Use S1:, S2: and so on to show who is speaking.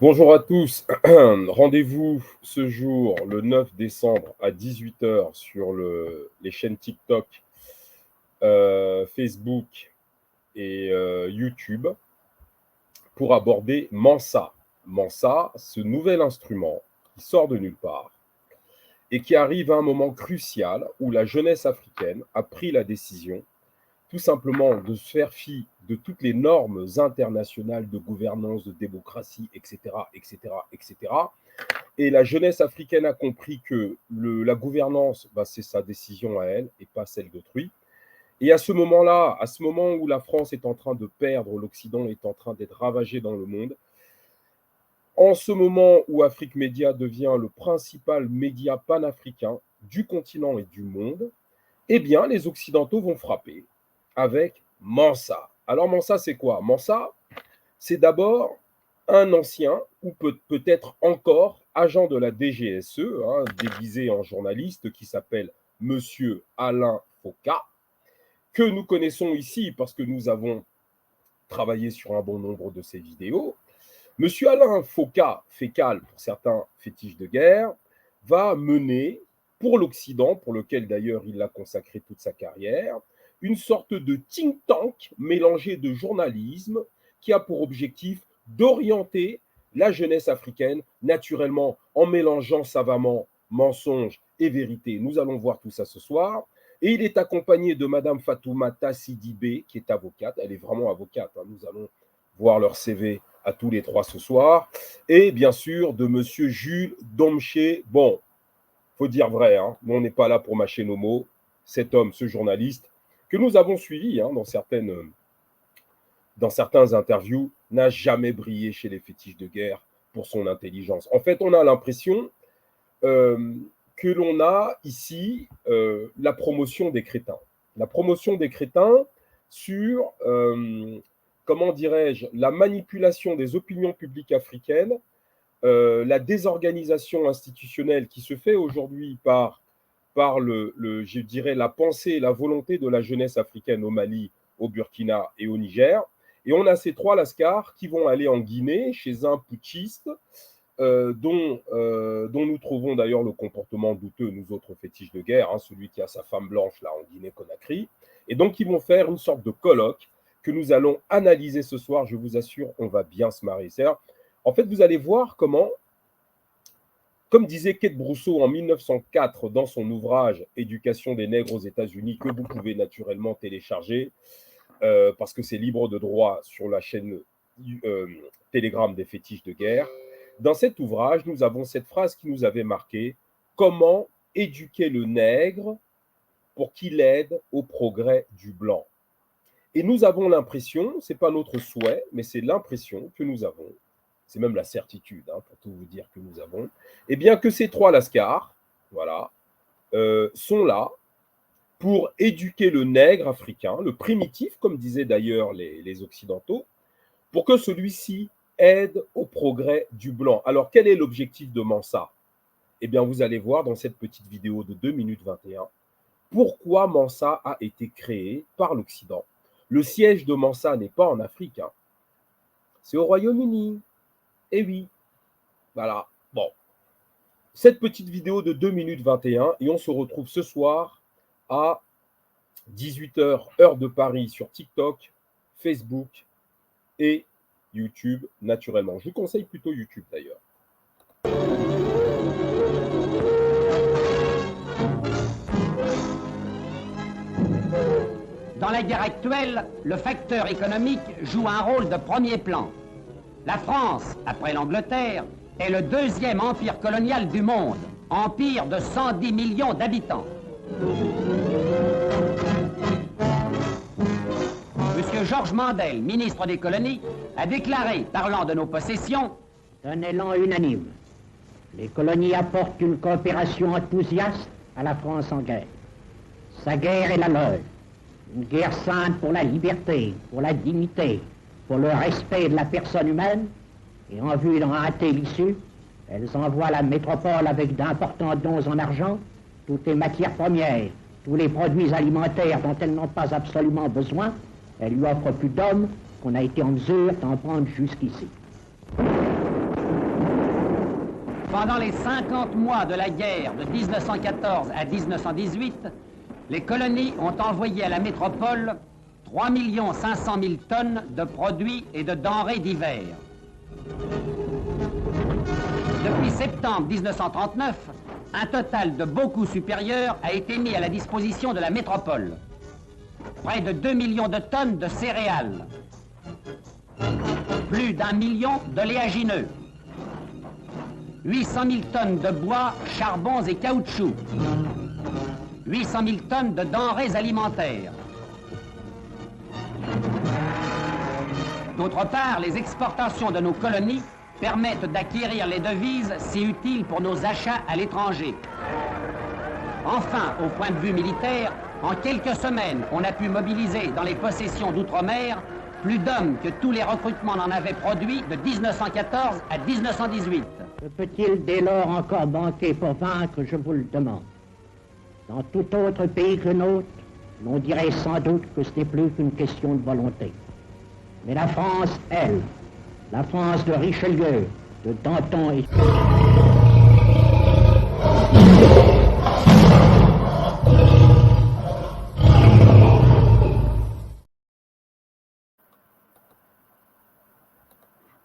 S1: Bonjour à tous. Rendez-vous ce jour, le 9 décembre à 18 h sur les chaînes TikTok, Facebook et YouTube pour aborder Mansa. Mansa, ce nouvel instrument qui sort de nulle part et qui arrive à un moment crucial où la jeunesse africaine a pris la décision tout simplement de se faire fi de toutes les normes internationales de gouvernance, de démocratie, etc., etc., etc. Et la jeunesse africaine a compris que la gouvernance, c'est sa décision à elle et pas celle d'autrui. Et à ce moment-là, à ce moment où la France est en train de perdre, l'Occident est en train d'être ravagé dans le monde, en ce moment où Afrique Média devient le principal média panafricain du continent et du monde, eh bien, les Occidentaux vont frapper avec Mansa. Alors, Mansa, c'est quoi? Mansa, c'est d'abord un ancien, ou peut-être encore, agent de la DGSE, déguisé en journaliste, qui s'appelle Monsieur Alain Foka, que nous connaissons ici parce que nous avons travaillé sur un bon nombre de ses vidéos. Monsieur Alain Foka, fécal pour certains fétiches de guerre, va mener pour l'Occident, pour lequel d'ailleurs il a consacré toute sa carrière, une sorte de think tank mélangé de journalisme qui a pour objectif d'orienter la jeunesse africaine, naturellement en mélangeant savamment mensonges et vérité. Nous allons voir tout ça ce soir. Et il est accompagné de Madame Fatoumata Sidibé, qui est avocate. Elle est vraiment avocate. Nous allons voir leur CV à tous les trois ce soir. Et bien sûr, de Monsieur Jules Domché. Bon, faut dire vrai, on n'est pas là pour mâcher nos mots. Cet homme, ce journaliste, que nous avons suivi dans certains interviews, n'a jamais brillé chez les fétiches de guerre pour son intelligence. En fait, on a l'impression que l'on a ici la promotion des crétins. La promotion des crétins sur, comment dirais-je, la manipulation des opinions publiques africaines, la désorganisation institutionnelle qui se fait aujourd'hui par je dirais, la pensée et la volonté de la jeunesse africaine au Mali, au Burkina et au Niger. Et on a ces trois lascars qui vont aller en Guinée chez un putschiste dont nous trouvons d'ailleurs le comportement douteux, nous autres fétiches de guerre, celui qui a sa femme blanche là en Guinée-Conakry. Et donc ils vont faire une sorte de colloque que nous allons analyser ce soir. Je vous assure, on va bien se marrer. En fait, vous allez voir comment, comme disait Kate Brousseau en 1904 dans son ouvrage « Éducation des nègres aux États-Unis » que vous pouvez naturellement télécharger parce que c'est libre de droit sur la chaîne Telegram des fétiches de guerre. Dans cet ouvrage, nous avons cette phrase qui nous avait marqué « Comment éduquer le nègre pour qu'il aide au progrès du blanc ?» Et nous avons l'impression, ce n'est pas notre souhait, mais c'est l'impression que nous avons, c'est même la certitude, pour tout vous dire que nous avons, eh bien que ces trois lascars, voilà, sont là pour éduquer le nègre africain, le primitif, comme disaient d'ailleurs les Occidentaux, pour que celui-ci aide au progrès du blanc. Alors, quel est l'objectif de Mansa? Eh bien, vous allez voir dans cette petite vidéo de 2 minutes 21 pourquoi Mansa a été créé par l'Occident. Le siège de Mansa n'est pas en Afrique, c'est au Royaume-Uni. Eh oui, voilà. Bon, cette petite vidéo de 2 minutes 21 et on se retrouve ce soir à 18 h, heure de Paris, sur TikTok, Facebook et YouTube, naturellement. Je vous conseille plutôt YouTube, d'ailleurs.
S2: Dans la guerre actuelle, le facteur économique joue un rôle de premier plan. La France, après l'Angleterre, est le deuxième empire colonial du monde, empire de 110 millions d'habitants. Monsieur Georges Mandel, ministre des colonies, a déclaré, parlant de nos possessions,
S3: un élan unanime. Les colonies apportent une coopération enthousiaste à la France en guerre. Sa guerre est la leur. Une guerre sainte pour la liberté, pour la dignité, pour le respect de la personne humaine, et en vue d'en hâter l'issue, elles envoient la métropole avec d'importants dons en argent, toutes les matières premières, tous les produits alimentaires dont elles n'ont pas absolument besoin. Elles lui offrent plus d'hommes qu'on a été en mesure d'en prendre jusqu'ici.
S2: Pendant les 50 mois de la guerre de 1914 à 1918, les colonies ont envoyé à la métropole 3 500 000 tonnes de produits et de denrées divers. Depuis septembre 1939, un total de beaucoup supérieur a été mis à la disposition de la métropole. Près de 2 millions de tonnes de céréales, plus d'1 million d'oléagineux, 800 000 tonnes de bois, charbons et caoutchouc, 800 000 tonnes de denrées alimentaires. D'autre part, les exportations de nos colonies permettent d'acquérir les devises si utiles pour nos achats à l'étranger. Enfin, au point de vue militaire, en quelques semaines, on a pu mobiliser dans les possessions d'outre-mer plus d'hommes que tous les recrutements n'en avaient produit de 1914 à 1918.
S3: Que peut-il dès lors encore manquer pour vaincre, je vous le demande? Dans tout autre pays que le nôtre, l'on dirait sans doute que ce n'est plus qu'une question de volonté. Mais la France, elle, la France de Richelieu, de Danton et...